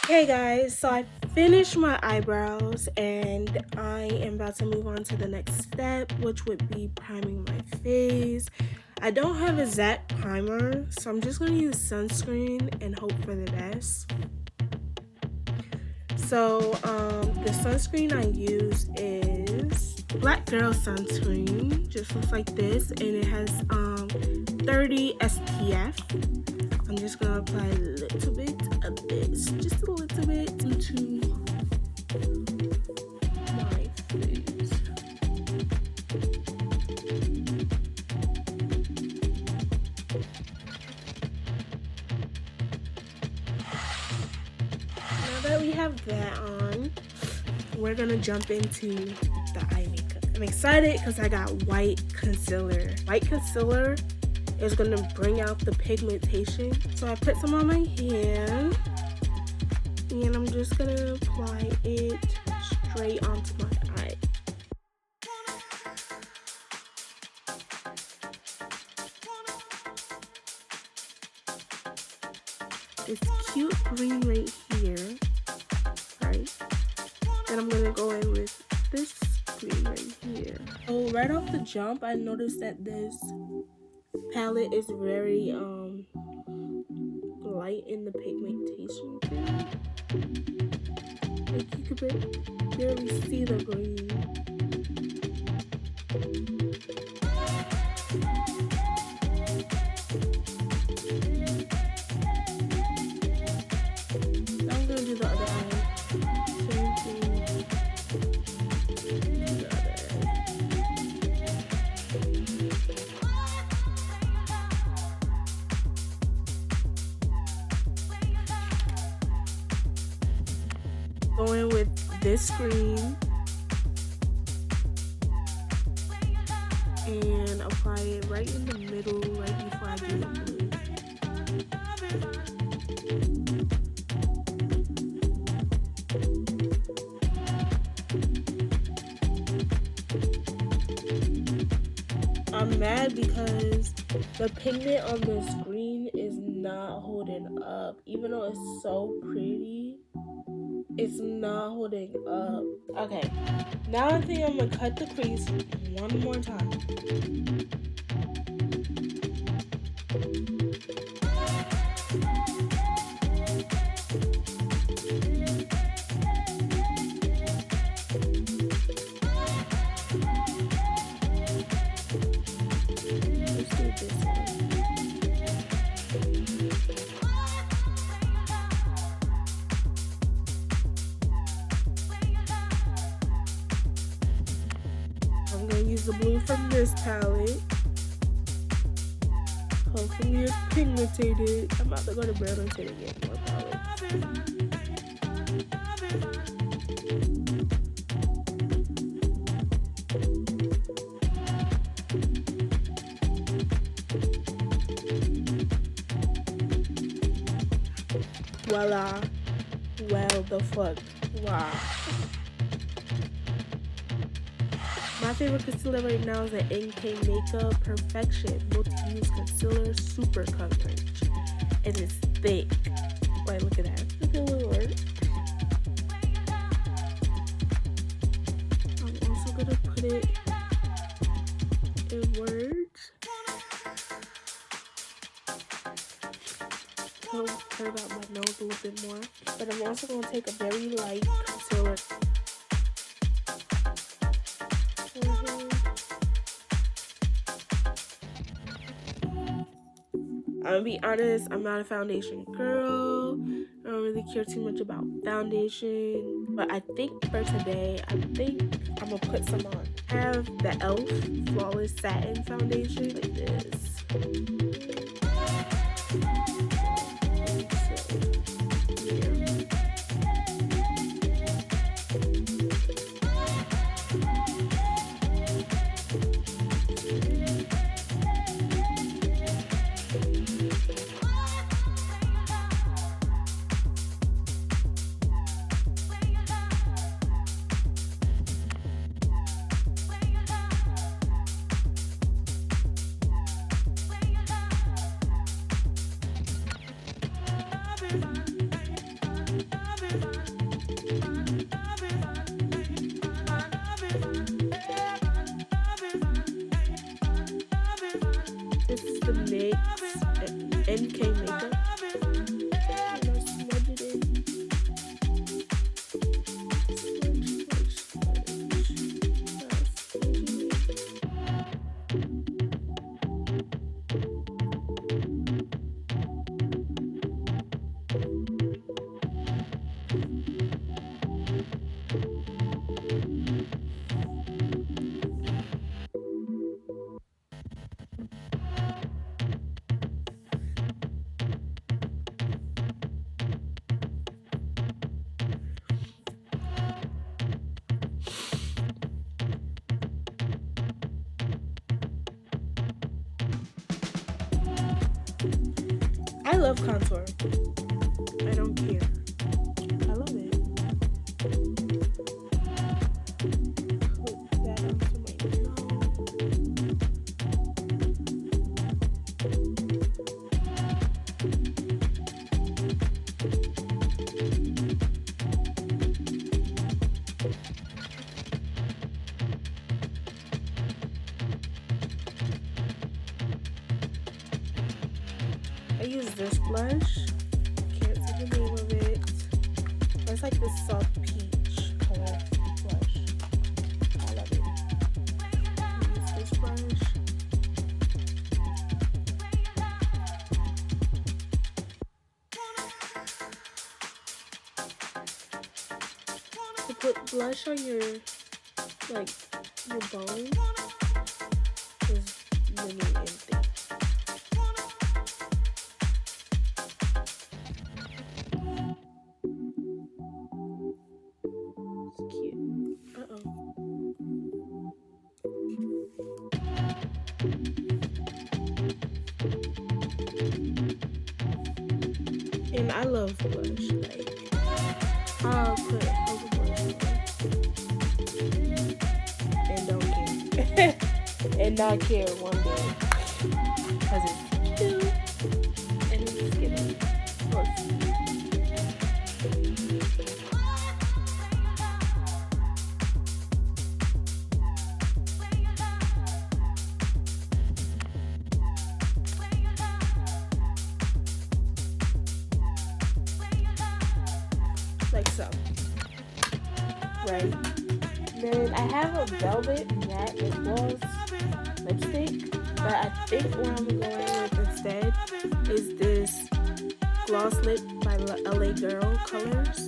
Hey guys, so I finished my eyebrows and I am about to move on to the next step, which would be priming my face. I don't have a exact primer, so I'm just going to use sunscreen and hope for the best. So the sunscreen I use is Black Girl sunscreen. Just looks like this, and it has 30 SPF. I'm just gonna apply a little bit of this, just a little bit, into my face. Now that we have that on, we're gonna jump into the eye makeup. I'm excited because I got white concealer. White concealer is going to bring out the pigmentation. So I put some on my hand and I'm just going to apply it straight onto my eye. This cute green right here, right? And I'm going to go in with this green right here. So right off the jump, I noticed that this palette is very light in the pigmentation thing. Like you could barely see the green. Now I'm gonna do the other eye. Same thing. The other eye. Go in with this green and apply it right in the middle, right before I do the blue. I'm mad because the pigment on this green is not holding up, even though it's so pretty. It's not holding up. Okay, now I think I'm gonna cut the crease one more time. Let's do this one. I'm gonna use the blue from this palette. Hopefully it's pigmented. I'm about to go to Burlington and get more palettes. Voila. Well, the fuck. Wow. My favorite concealer right now is the Glam Makeup Perfection Multi-Use Concealer Super Coverage. And it's thick. Wait, look at that. Look at the word. I'm also going to put it in words. So curve out my nose a little bit more. But I'm also going to take a very light concealer. I'm gonna be honest, I'm not a foundation girl. I don't really care too much about foundation. But I think for today, I'm gonna put some on. have the e.l.f. Flawless Satin Foundation like this. This is the NYX NK Makeup. And I smudge it in. I love contour. I don't care. I love it. Put that onto my nose. I use this blush. Can't see the name of it. It's like this soft peach color blush. I love it. Use this blush. To put blush on your bone is really empty. And I love blush. Like, I'll put over blush and don't care. And not care one day. Because it's cute. And it's skinny. Like so. Right. Then I have a velvet matte lip gloss lipstick, but I think what I'm going with instead is this Gloss Lip by LA Girl Colors.